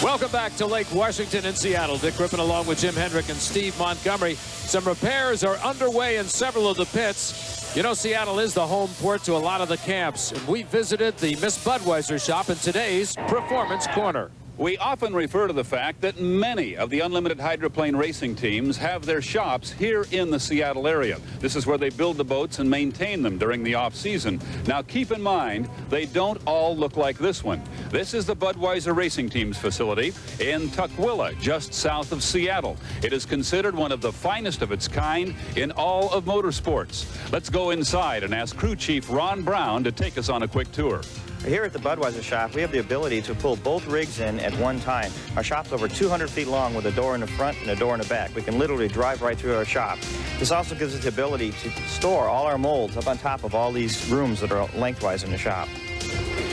Welcome back to Lake Washington in Seattle. Dick Griffin along with Jim Hendrick and Steve Montgomery. Some repairs are underway in several of the pits. You know, Seattle is the home port to a lot of the camps. And we visited the Miss Budweiser shop in today's Performance Corner. We often refer to the fact that many of the unlimited hydroplane racing teams have their shops here in the Seattle area. This is where they build the boats and maintain them during the off-season. Now, keep in mind, they don't all look like this one. This is the Budweiser Racing Team's facility in Tukwila, just south of Seattle. It is considered one of the finest of its kind in all of motorsports. Let's go inside and ask crew chief Ron Brown to take us on a quick tour. Here at the Budweiser shop, we have the ability to pull both rigs in at one time. Our shop's over 200 feet long with a door in the front and a door in the back. We can literally drive right through our shop. This also gives us the ability to store all our molds up on top of all these rooms that are lengthwise in the shop.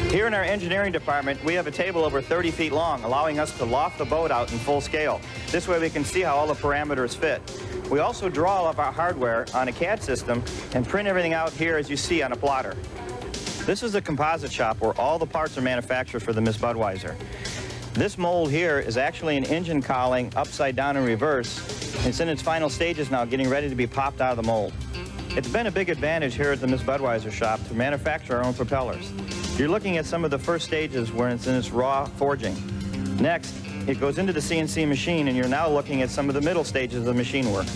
Here in our engineering department, we have a table over 30 feet long, allowing us to loft the boat out in full scale. This way we can see how all the parameters fit. We also draw all of our hardware on a CAD system and print everything out here as you see on a plotter. This is a composite shop where all the parts are manufactured for the Miss Budweiser. This mold here is actually an engine cowling upside down in reverse. It's in its final stages now, getting ready to be popped out of the mold. It's been a big advantage here at the Miss Budweiser shop to manufacture our own propellers. You're looking at some of the first stages where it's in its raw forging. Next, it goes into the CNC machine, and you're now looking at some of the middle stages of the machine work.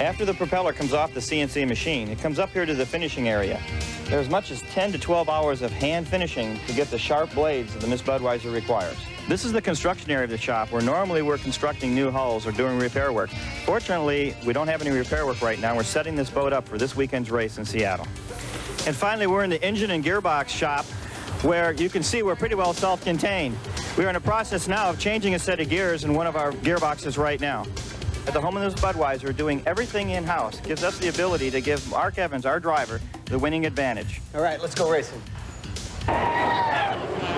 After the propeller comes off the CNC machine, it comes up here to the finishing area. There's as much as 10 to 12 hours of hand finishing to get the sharp blades that the Miss Budweiser requires. This is the construction area of the shop where normally we're constructing new hulls or doing repair work. Fortunately, we don't have any repair work right now. We're setting this boat up for this weekend's race in Seattle. And finally, we're in the engine and gearbox shop where you can see we're pretty well self-contained. We're in a process now of changing a set of gears in one of our gearboxes right now. At the home of Miss Budweiser, doing everything in-house gives us the ability to give Mark Evans, our driver, the winning advantage. All right, let's go racing.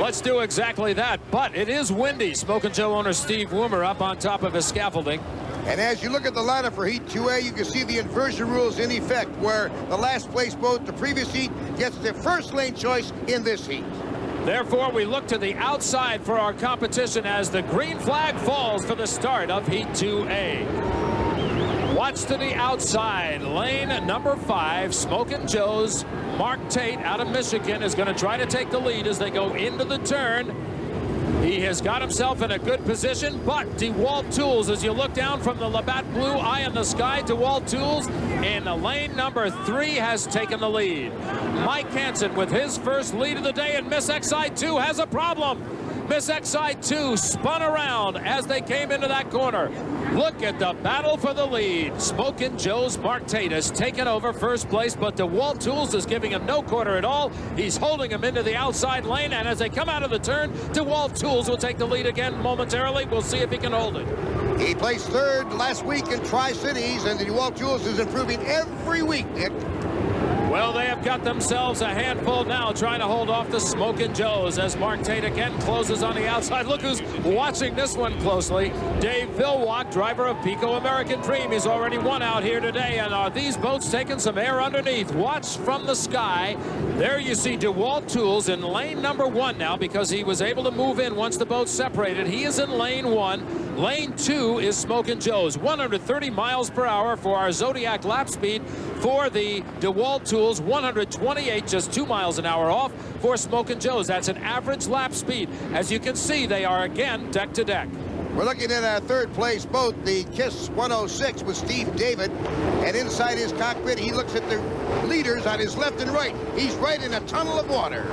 Let's do exactly that, but it is windy. Smoke and Joe owner Steve Woomer up on top of his scaffolding. And as you look at the lineup for Heat 2A, you can see the inversion rules in effect, where the last place boat, the previous heat, gets the first lane choice in this heat. Therefore, we look to the outside for our competition as the green flag falls for the start of Heat 2A. Watch to the outside, lane number 5, Smokin' Joe's Mark Tate out of Michigan is going to try to take the lead as they go into the turn. He has got himself in a good position, but DeWalt Tools, as you look down from the Labatt Blue eye in the sky, DeWalt Tools in lane number 3 has taken the lead. Mike Hansen with his first lead of the day, and Miss XI2 has a problem. Miss XI2 spun around as they came into that corner. Look at the battle for the lead. Smokin' Joe's Mark Tate has taken over first place, but DeWalt Tools is giving him no quarter at all. He's holding him into the outside lane, and as they come out of the turn, DeWalt Tools will take the lead again momentarily. We'll see if he can hold it. He placed 3rd last week in Tri-Cities, and the DeWalt Tools is improving every week, Nick. Well, they have got themselves a handful now, trying to hold off the Smokin' Joes as Mark Tate again closes on the outside. Look who's watching this one closely. Dave Vilwalk, driver of Pico American Dream. He's already won out here today. And are these boats taking some air underneath? Watch from the sky. There you see DeWalt Tools in lane number 1 now, because he was able to move in once the boat separated. He is in lane 1. Lane 2 is Smokin' Joe's. 130 miles per hour for our Zodiac lap speed for the DeWalt Tools. 128, just 2 miles an hour off for Smokin' Joe's. That's an average lap speed. As you can see, they are again deck to deck. We're looking at our 3rd place boat, the KISS 106 with Steve David. And inside his cockpit, he looks at the leaders on his left and right. He's right in a tunnel of water.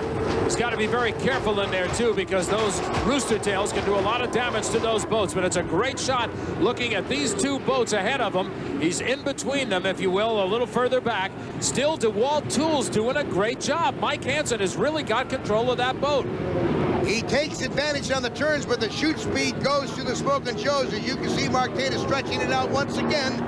He's got to be very careful in there, too, because those rooster tails can do a lot of damage to those boats. But it's a great shot looking at these 2 boats ahead of him. He's in between them, if you will, a little further back. Still, DeWalt Tools doing a great job. Mike Hansen has really got control of that boat. He takes advantage on the turns, but the shoot speed goes to the Smokin' Joe's. As you can see, Mark Tate is stretching it out once again.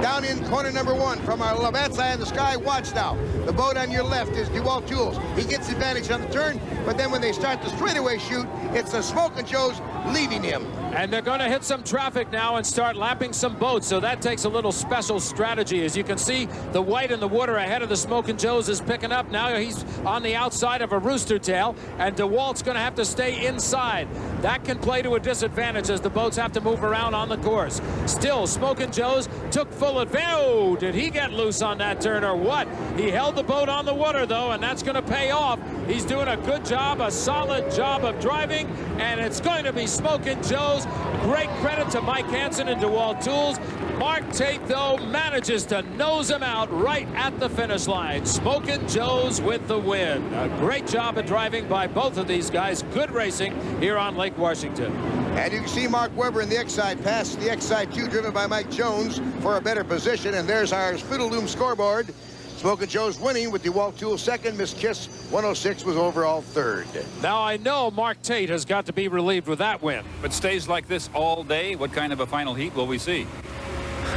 Down in corner number 1 from our Labatt side of the sky. Watch now. The boat on your left is DeWalt Tools. He gets advantage on the turn, but then when they start the straightaway shoot, It's the Smokin' Joes leaving him. And they're going to hit some traffic now and start lapping some boats, so that takes a little special strategy. As you can see, the white in the water ahead of the Smokin' Joes is picking up. Now he's on the outside of a rooster tail, and DeWalt's going to have to stay inside. That can play to a disadvantage as the boats have to move around on the course. Still, Smokin' Joes took full advantage. Oh, did he get loose on that turn or what? He held the boat on the water, though, and that's going to pay off. He's doing a good job, a solid job of driving, and it's going to be Smokin' Joes. Great credit to Mike Hansen and DeWalt Tools. Mark Tate, though, manages to nose him out right at the finish line. Smokin' Joes with the win. A great job of driving by both of these guys. Good racing here on Lake Washington. And you can see Mark Webber in the X-Side past the X-Side 2, driven by Mike Jones for a better position. And there's our Fiddle-Loom scoreboard. Smokin' Joe's winning with DeWalt Tools second. Miss Kiss 106 was overall third. Now I know Mark Tate has got to be relieved with that win. But stays like this all day, what kind of a final heat will we see?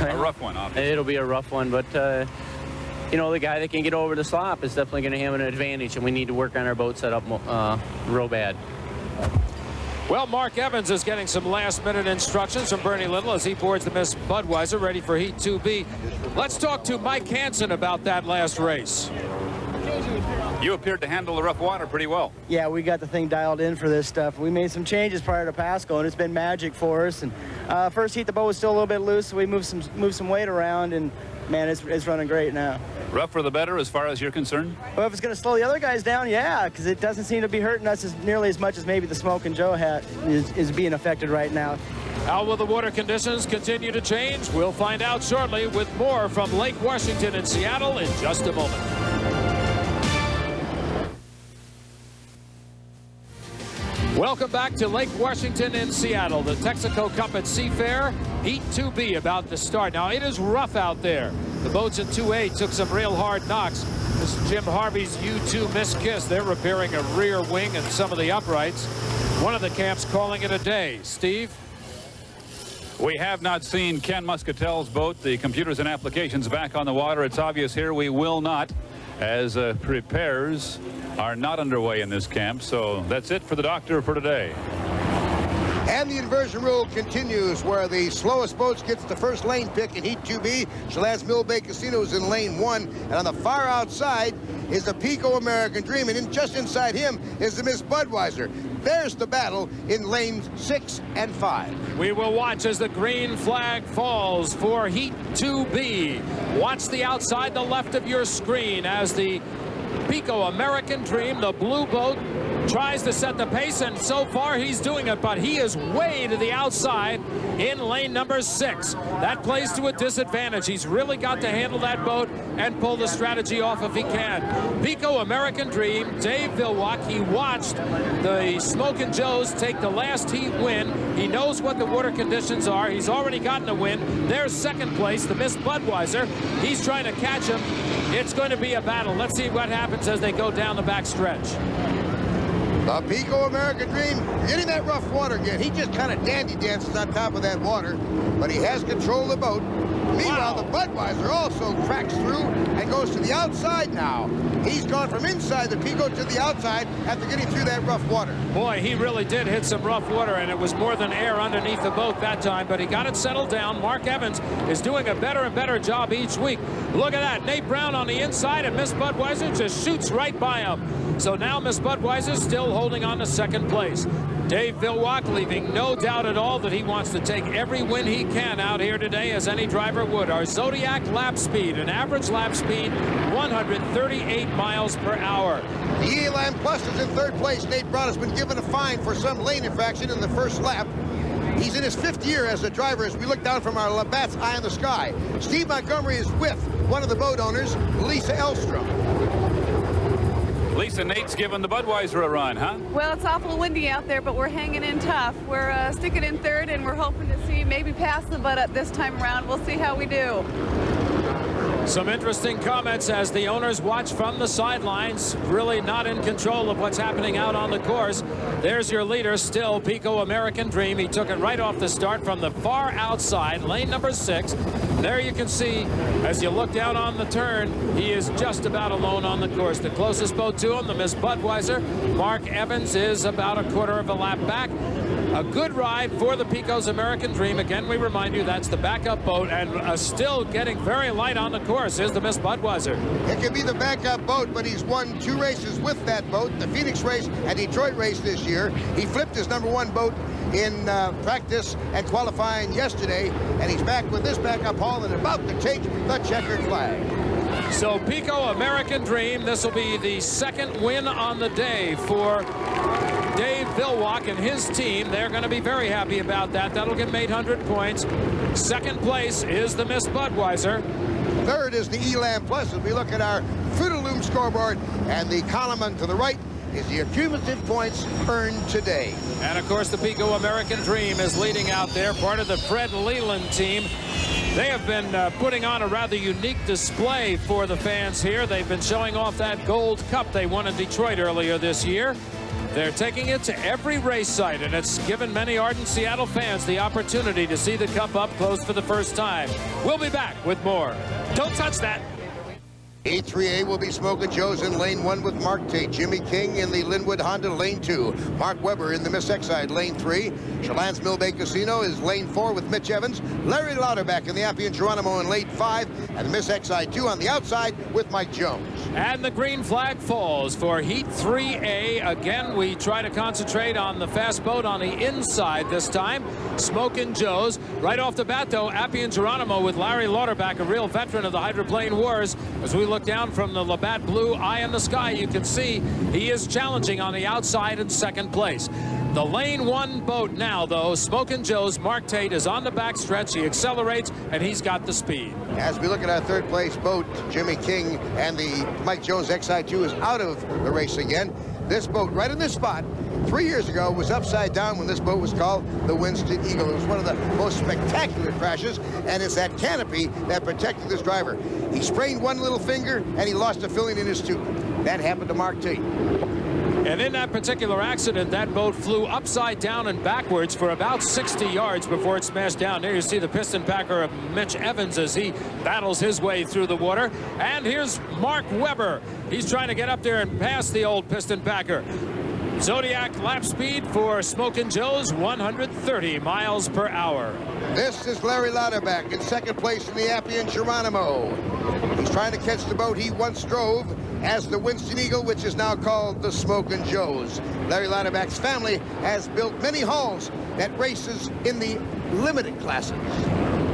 A rough one, obviously. It'll be a rough one, but you know, the guy that can get over the slop is definitely going to have an advantage, and we need to work on our boat setup real bad. Well, Mark Evans is getting some last-minute instructions from Bernie Little as he boards the Miss Budweiser, ready for Heat 2B. Let's talk to Mike Hansen about that last race. You appeared to handle the rough water pretty well. Yeah, we got the thing dialed in for this stuff. We made some changes prior to Pasco, and it's been magic for us. And first heat, the boat was still a little bit loose, so we moved some weight around, and man, it's running great now. Rough for the better as far as you're concerned? Well, if it's going to slow the other guys down, yeah, because it doesn't seem to be hurting us nearly as much as maybe the Smokin' Joe hat is being affected right now. How will the water conditions continue to change? We'll find out shortly with more from Lake Washington in Seattle in just a moment. Welcome back to Lake Washington in Seattle. The Texaco Cup at Seafair, Heat 2B about to start. Now, it is rough out there. The boats in 2A took some real hard knocks. This is Jim Harvey's U2 Miss Kiss. They're repairing a rear wing and some of the uprights. One of the camps calling it a day. Steve? We have not seen Ken Muscatel's boat. The computers and applications back on the water. It's obvious here we will not, as repairs are not underway in this camp. So that's it for the doctor for today. And the inversion rule continues, where the slowest boats gets the first lane pick in Heat 2B. Chelat's Mill Bay Casino is in lane 1. And on the far outside is the Pico American Dream. And just inside him is the Miss Budweiser. There's the battle in lanes 6 and 5. We will watch as the green flag falls for Heat 2B. Watch the outside, the left of your screen, as the Pico American Dream, the blue boat, tries to set the pace, and so far he's doing it, but he is way to the outside in lane number 6. That plays to a disadvantage. He's really got to handle that boat and pull the strategy off if he can. Pico American Dream, Dave Vilwalk, he watched the Smokin' Joes take the last heat win. He knows what the water conditions are. He's already gotten a win. There's second place, the Miss Budweiser. He's trying to catch him. It's going to be a battle. Let's see what happens as they go down the back stretch. The Pico American Dream getting that rough water again. He just kind of dandy dances on top of that water, but he has control of the boat. Meanwhile, the Budweiser also cracks through and goes to the outside now. He's gone from inside the Pico to the outside after getting through that rough water. Boy, he really did hit some rough water, and it was more than air underneath the boat that time, but he got it settled down. Mark Evans is doing a better and better job each week. Look at that. Nate Brown on the inside, and Miss Budweiser just shoots right by him. So now Miss Budweiser still holding on to second place. Dave Vilwalk leaving no doubt at all that he wants to take every win he can out here today, as any driver would. Our Zodiac lap speed, an average lap speed, 138 miles per hour. The Elan Plus is in third place. Nate Brown has been given a fine for some lane infraction in the first lap. He's in his 5th year as a driver as we look down from our Labatt's Eye in the Sky. Steve Montgomery is with one of the boat owners, Lisa Elstrom. Lisa, Nate's giving the Budweiser a run, huh? Well, it's awful windy out there, but we're hanging in tough. We're sticking in third, and we're hoping to see maybe pass the Bud up this time around. We'll see how we do. Some interesting comments as the owners watch from the sidelines, really not in control of what's happening out on the course. There's your leader still, Pico American Dream. He took it right off the start from the far outside, lane number 6. There you can see, as you look down on the turn, he is just about alone on the course. The closest boat to him, the Miss Budweiser, Mark Evans, is about a quarter of a lap back. A good ride for the Pico's American Dream. Again, we remind you that's the backup boat, and still getting very light on the course is the Miss Budweiser. It could be the backup boat, but he's won 2 races with that boat, the Phoenix race and Detroit race this year. He flipped his #1 boat in practice and qualifying yesterday, and he's back with this backup haul and about to take the checkered flag. So Pico American Dream, this will be the 2nd win on the day for Dave Vilwalk and his team. They're going to be very happy about that. That'll give them 800 points. 2nd place is the Miss Budweiser. 3rd is the Elam Plus as we look at our Fruit of the Loom scoreboard, and the column on to the right is the accumulative points earned today. And of course the Pico American Dream is leading out there, part of the Fred Leland team. They have been putting on a rather unique display for the fans here. They've been showing off that gold cup they won in Detroit earlier this year. They're taking it to every race site, and it's given many ardent Seattle fans the opportunity to see the cup up close for the first time. We'll be back with more. Don't touch that. A3A will be Smokin' Joe's in lane 1 with Mark Tate. Jimmy King in the Linwood Honda lane 2. Mark Webber in the Miss Exide lane 3. Chelan's Mill Bay Casino is lane 4 with Mitch Evans. Larry Lauterbach in the Appian Jeronimo in lane 5. And the Miss Exide 2 on the outside with Mike Jones. And the green flag falls for Heat 3A. Again, we try to concentrate on the fast boat on the inside this time. Smokin' Joe's. Right off the bat, though, Appian Jeronimo with Larry Lauterbach, a real veteran of the hydroplane wars. As we look down from the Labatt blue eye in the sky, you can see he is challenging on the outside in 2nd place. The lane 1 boat now, though, Smokin' Joe's Mark Tate is on the back stretch. He accelerates, and he's got the speed. As we look at our 3rd place boat, Jimmy King and the Mike Jones Exide 2 is out of the race again. This boat right in this spot 3 years ago was upside down when this boat was called the Winston Eagle. It was one of the most spectacular crashes, and it's that canopy that protected this driver. He sprained one little finger and he lost a filling in his tooth. That happened to Mark Tate. And in that particular accident, that boat flew upside down and backwards for about 60 yards before it smashed down. There you see the piston packer of Mitch Evans as he battles his way through the water. And here's Mark Webber. He's trying to get up there and pass the old piston packer. Zodiac lap speed for Smokin' Joe's, 130 miles per hour. This is Larry Lauterbach in 2nd place in the Appian Jeronimo. He's trying to catch the boat he once drove as the Winston Eagle, which is now called the Smokin' Joe's. Larry Lauterbach's family has built many hulls that races in the limited classes.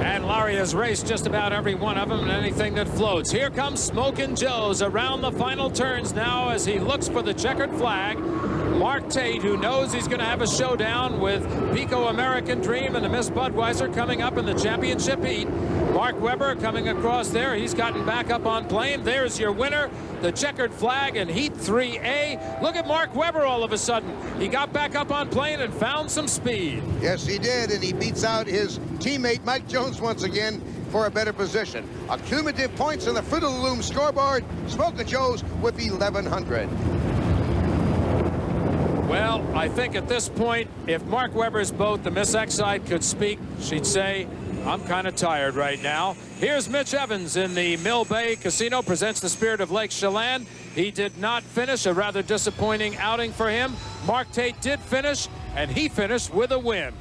And Larry has raced just about every one of them and anything that floats. Here comes Smokin' Joe's around the final turns now as he looks for the checkered flag. Mark Tate, who knows he's going to have a showdown with Pico American Dream and the Miss Budweiser coming up in the championship heat. Mark Webber coming across there. He's gotten back up on plane. There's your winner, the checkered flag in Heat 3A. Look at Mark Webber all of a sudden. He got back up on plane and found some speed. Yes, he did, and he beats out his teammate Mike Jones once again for a better position. Accumulative points on the Fruit of the Loom scoreboard. Smokin' Joe's with 1,100. Well, I think at this point, if Mark Webber's boat, the Miss Exide, could speak, she'd say, I'm kind of tired right now. Here's Mitch Evans in the Mill Bay Casino, presents the Spirit of Lake Chelan. He did not finish, a rather disappointing outing for him. Mark Tate did finish, and he finished with a win.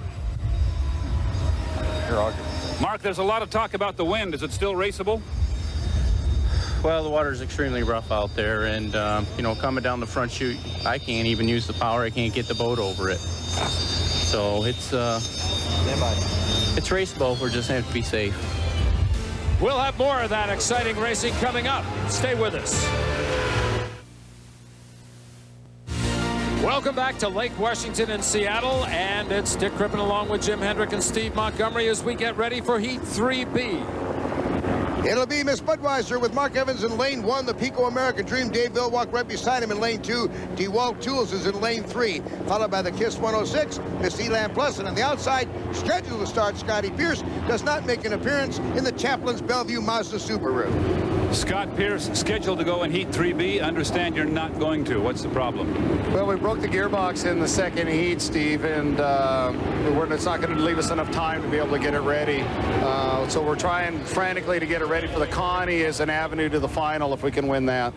Mark, there's a lot of talk about the wind. Is it still raceable? Well, the water's extremely rough out there, and you know, coming down the front chute, I can't even use the power. I can't get the boat over it. So it's raceable. We're just have to be safe. We'll have more of that exciting racing coming up. Stay with us. Welcome back to Lake Washington in Seattle, and it's Dick Crippen along with Jim Hendrick and Steve Montgomery as we get ready for Heat 3B. It'll be Miss Budweiser with Mark Evans in lane 1, the Pico American Dream. Dave Villwalk right beside him in lane 2. DeWalt Tools is in lane 3, followed by the Kiss 106, Miss Elan Plus, and on the outside, scheduled to start, Scotty Pierce does not make an appearance in the Chaplin's Bellevue Mazda Subaru. Scott Pierce scheduled to go in Heat 3B. Understand you're not going to. What's the problem? Well, we broke the gearbox in the second heat, Steve, and it's not going to leave us enough time to be able to get it ready. So we're trying frantically to get it ready for the Connie as an avenue to the final if we can win that.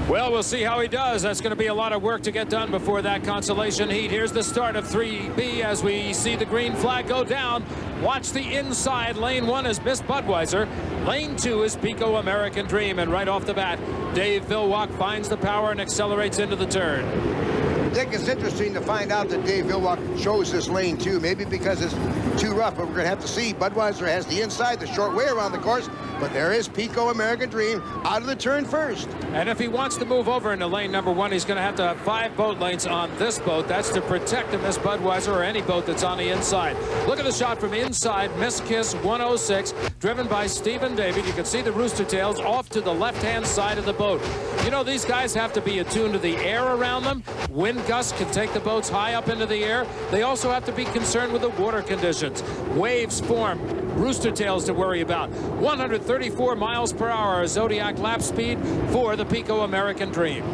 Well, we'll see how he does. That's going to be a lot of work to get done before that consolation heat. Here's the start of 3B as we see the green flag go down. Watch the inside. Lane 1 is Miss Budweiser. Lane 2 is Pico American Dream. And right off the bat, Dave Villwalk finds the power and accelerates into the turn. Dick, it's interesting to find out that Dave Villwalk chose this lane 2, maybe because it's too rough, but we're going to have to see. Budweiser has the inside, the short way around the course, but there is Pico American Dream out of the turn first. And if he wants to move over into lane number 1, he's going to have 5 boat lanes on this boat. That's to protect the Miss Budweiser or any boat that's on the inside. Look at the shot from inside. Miss Kiss 106, driven by Stephen David. You can see the rooster tails off to the left-hand side of the boat. You know, these guys have to be attuned to the air around them. Wind gusts can take the boats high up into the air. They also have to be concerned with the water conditions. Waves form. Rooster tails to worry about. 134 miles per hour Zodiac lap speed for the Pico American Dream.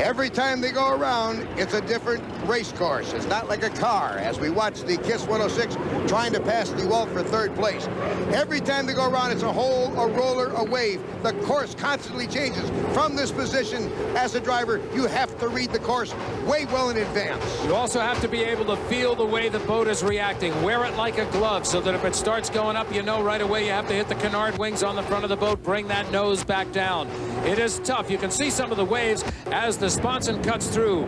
Every time they go around, it's a different race course. It's not like a car, as we watch the Kiss 106 trying to pass DeWalt for 3rd place. Every time they go around, it's a hole, a roller, a wave. The course constantly changes. From this position, as a driver, you have to read the course way well in advance. You also have to be able to feel the way the boat is reacting. Wear it like a glove so that if it starts going up, you know right away you have to hit the canard wings on the front of the boat, bring that nose back down. It is tough. You can see some of the waves as the sponson cuts through.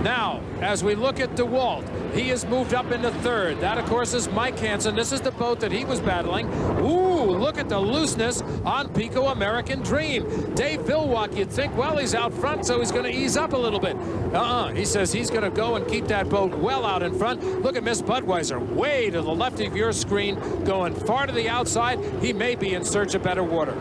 Now, as we look at DeWalt, he has moved up into 3rd. That, of course, is Mike Hansen. This is the boat that he was battling. Ooh, look at the looseness on Pico American Dream. Dave Villwalk, you'd think, well, he's out front, so he's going to ease up a little bit. He says he's going to go and keep that boat well out in front. Look at Miss Budweiser, way to the left of your screen, going far to the outside. He may be in search of better water.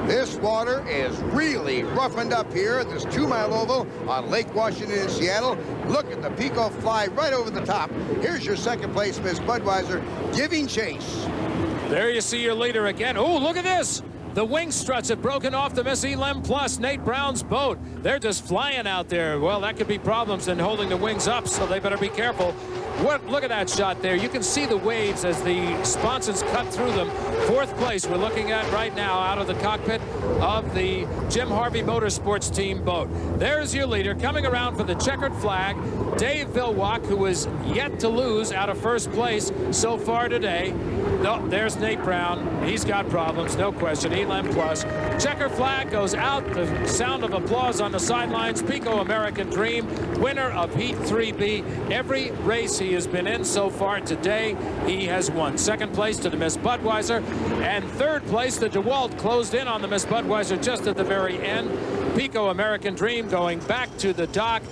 This water is really roughened up here at this 2-mile oval on Lake Washington in Seattle. Look at the Pico fly right over the top. Here's your 2nd place, Miss Budweiser, giving chase. There you see your leader again. Oh, look at this. The wing struts have broken off the Miss Elan Plus, Nate Brown's boat. They're just flying out there. Well, that could be problems in holding the wings up, so they better be careful. Look at that shot there. You can see the waves as the sponsons cut through them. 4th place we're looking at right now out of the cockpit of the Jim Harvey Motorsports team boat. There's your leader coming around for the checkered flag, Dave Villwalk, who is yet to lose out of 1st place so far today. No, there's Nate Brown. He's got problems, no question. Elan Plus. Checker flag goes out. The sound of applause on the sidelines. Pico American Dream, winner of Heat 3B. Every race he has been in so far today, he has won. 2nd place to the Miss Budweiser, and 3rd place, the DeWalt closed in on the Miss Budweiser just at the very end. Pico American Dream going back to the dock.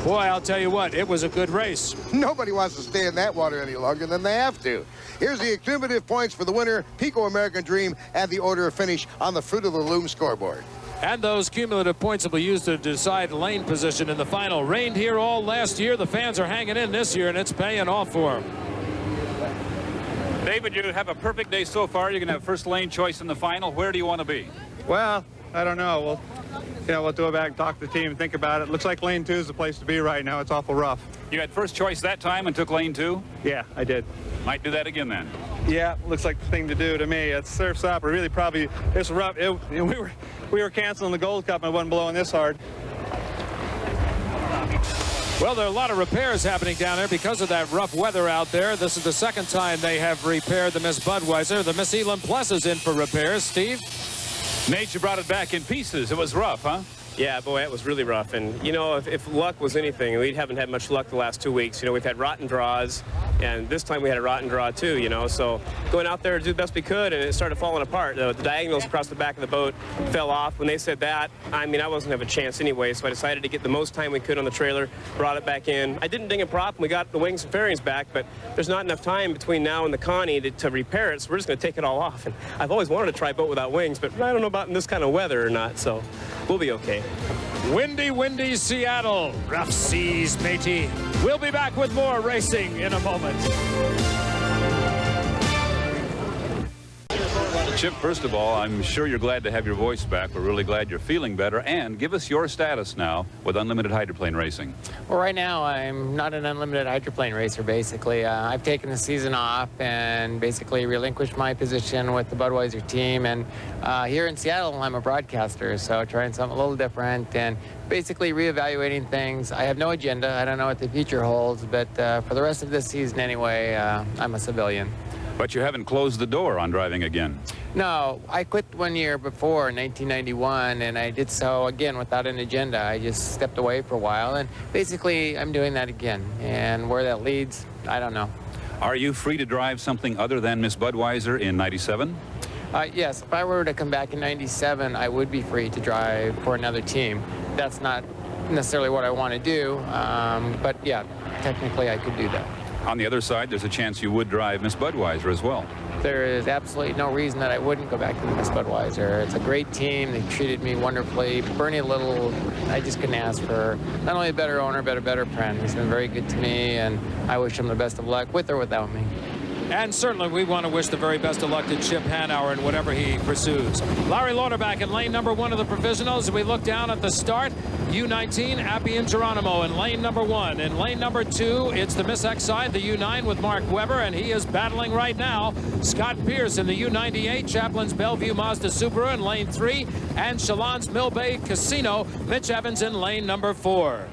Boy, I'll tell you what, it was a good race. Nobody wants to stay in that water any longer than they have to. Here's the cumulative points for the winner, Pico American Dream, and the order of finish on the Fruit of the Loom scoreboard. And those cumulative points will be used to decide lane position in the final. Rained here all last year. The fans are hanging in this year, and it's paying off for them. David, you have a perfect day so far. You're going to have 1st lane choice in the final. Where do you want to be? Well, I don't know. We'll go back and talk to the team and think about it. Looks like lane 2 is the place to be right now. It's awful rough. You had 1st choice that time and took lane 2? Yeah, I did. Might do that again then. Yeah, looks like the thing to do to me. It's surf's up. Really probably, it's rough. We were canceling the Gold Cup and it wasn't blowing this hard. Well, there are a lot of repairs happening down there because of that rough weather out there. This is the 2nd time they have repaired the Miss Budweiser. The Miss Elan Plus is in for repairs. Steve? Nate, you brought it back in pieces. It was rough, huh? Yeah, boy, it was really rough. And, you know, if luck was anything, we haven't had much luck the last 2 weeks. You know, we've had rotten draws. And this time we had a rotten draw too, you know, so going out there to do the best we could, and it started falling apart. The diagonals across the back of the boat fell off. When they said that, I mean, I wasn't going to have a chance anyway, so I decided to get the most time we could on the trailer, brought it back in. I didn't ding a prop, and we got the wings and fairings back, but there's not enough time between now and the Connie to repair it, so we're just going to take it all off. And I've always wanted to try a boat without wings, but I don't know about in this kind of weather or not, so we'll be okay. Windy, windy Seattle. Rough seas, matey. We'll be back with more racing in a moment. Chip, first of all, I'm sure you're glad to have your voice back. We're really glad you're feeling better. And give us your status now with unlimited hydroplane racing. Well, right now, I'm not an unlimited hydroplane racer, basically. I've taken the season off and basically relinquished my position with the Budweiser team. And here in Seattle, I'm a broadcaster, so trying something a little different and basically reevaluating things. I have no agenda. I don't know what the future holds, but for the rest of this season anyway, I'm a civilian. But you haven't closed the door on driving again. No, I quit 1 year before, in 1991, and I did so again without an agenda. I just stepped away for a while, and basically I'm doing that again. And where that leads, I don't know. Are you free to drive something other than Miss Budweiser in '97? Yes, if I were to come back in '97, I would be free to drive for another team. That's not necessarily what I want to do, but yeah, technically I could do that. On the other side, there's a chance you would drive Miss Budweiser as well. There is absolutely no reason that I wouldn't go back to the Miss Budweiser. It's a great team. They treated me wonderfully. Bernie Little, I just couldn't ask for not only a better owner, but a better friend. He's been very good to me, and I wish him the best of luck with or without me. And certainly we want to wish the very best of luck to Chip Hanauer in whatever he pursues. Larry Lauterbach in lane number 1 of the Provisionals. We look down at the start. U19, Appian Jeronimo in lane number 1. In lane number 2, it's the Miss X side, the U9 with Mark Webber, and he is battling right now. Scott Pierce in the U98, Chaplin's Bellevue Mazda Subaru in lane 3, and Chelan's Mill Bay Casino, Mitch Evans in lane number 4.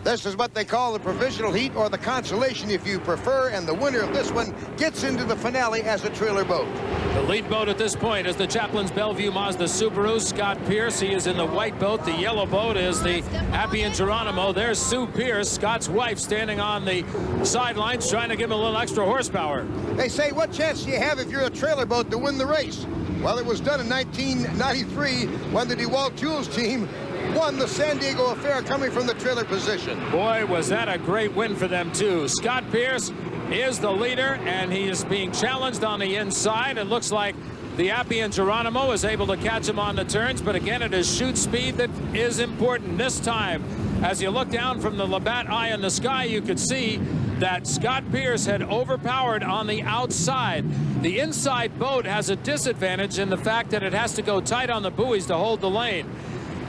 This is what they call the provisional heat, or the Consolation if you prefer, and the winner of this one gets into the finale as a trailer boat. The lead boat at this point is the Chaplin's Bellevue Mazda Subaru. Scott Pierce, he is in the white boat. The yellow boat is the Appian Jeronimo. There's Sue Pierce, Scott's wife, standing on the sidelines trying to give him a little extra horsepower. They say, what chance do you have if you're a trailer boat to win the race? Well, it was done in 1993 when the DeWalt Jules team won the San Diego Affair coming from the trailer position. Boy, was that a great win for them, too. Scott Pierce is the leader, and he is being challenged on the inside. It looks like the Appian Jeronimo is able to catch him on the turns, but again, it is shoot speed that is important this time. As you look down from the Labatt eye in the sky, you could see that Scott Pierce had overpowered on the outside. The inside boat has a disadvantage in the fact that it has to go tight on the buoys to hold the lane.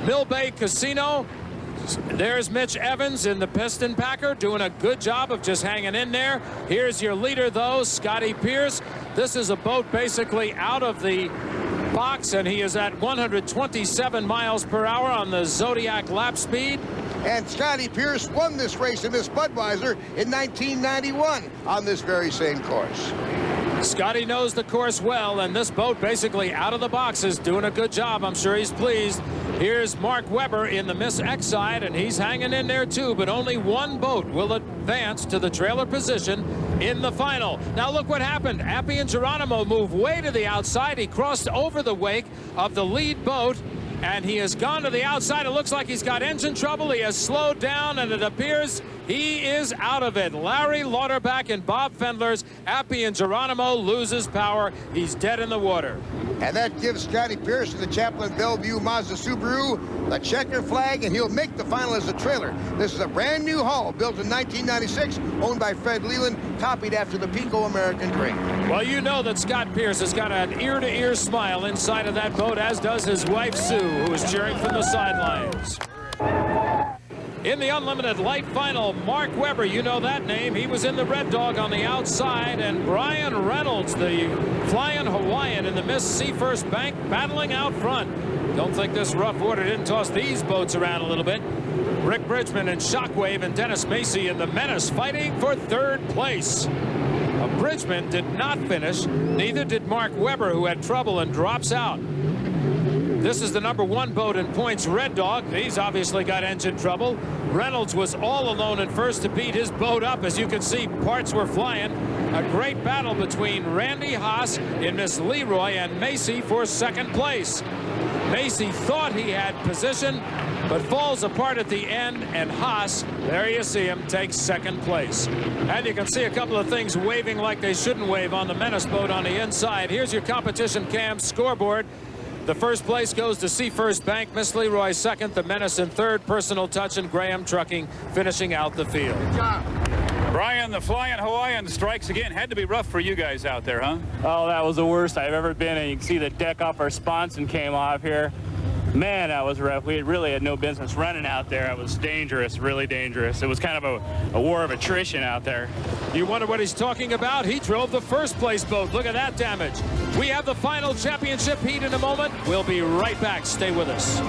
Mill Bay Casino, there's Mitch Evans in the piston packer doing a good job of just hanging in there. Here's your leader, though, Scotty Pierce. This is a boat basically out of the box, and he is at 127 miles per hour on the Zodiac lap speed. And Scotty Pierce won this race in Miss Budweiser in 1991 on this very same course. Scotty knows the course well, and this boat basically out of the box is doing a good job. I'm sure he's pleased. Here's Mark Webber in the Miss X side, and he's hanging in there too, but only one boat will advance to the trailer position in the final. Now look what happened. Appian Jeronimo moved way to the outside. He crossed over the wake of the lead boat, and he has gone to the outside. It looks like he's got engine trouble. He has slowed down, and it appears he is out of it. Larry Lauterbach and Bob Fendler's Appian Jeronimo loses power. He's dead in the water. And that gives Scotty Pierce and the Chaplin Bellevue Mazda Subaru the checker flag, and he'll make the final as a trailer. This is a brand new hull built in 1996, owned by Fred Leland, copied after the Pico American Dream. Well, you know that Scott Pierce has got an ear-to-ear smile inside of that boat, as does his wife, Sue, who is cheering from the sidelines. In the unlimited light final, Mark Webber, you know that name. He was in the Red Dog on the outside, and Brian Reynolds, the Flying Hawaiian in the Miss Sea First Bank, battling out front. Don't think this rough water didn't toss these boats around a little bit. Rick Bridgman and Shockwave and Dennis Macy in the Menace fighting for third place. Bridgman did not finish. Neither did Mark Webber, who had trouble and drops out. This is the #1 boat in points, Red Dog. He's obviously got engine trouble. Reynolds was all alone at first to beat his boat up. As you can see, parts were flying. A great battle between Randy Haas in Miss Leroy and Macy for second place. Macy thought he had position, but falls apart at the end, and Haas, there you see him, takes second place. And you can see a couple of things waving like they shouldn't wave on the Menace boat on the inside. Here's your competition cam scoreboard. The first place goes to Seafair's Bank, Miss Leroy second, the Menace in third, Personal Touch and Graham Trucking finishing out the field. Good job. Brian, the Flying Hawaiian strikes again. Had to be rough for you guys out there, huh? Oh, that was the worst I've ever been. And you can see the deck off our sponson came off here. Man, that was rough. We really had no business running out there. It was dangerous, really dangerous. It was kind of a war of attrition out there. You wonder what he's talking about? He drove the first place boat. Look at that damage. We have the final championship heat in a moment. We'll be right back. Stay with us.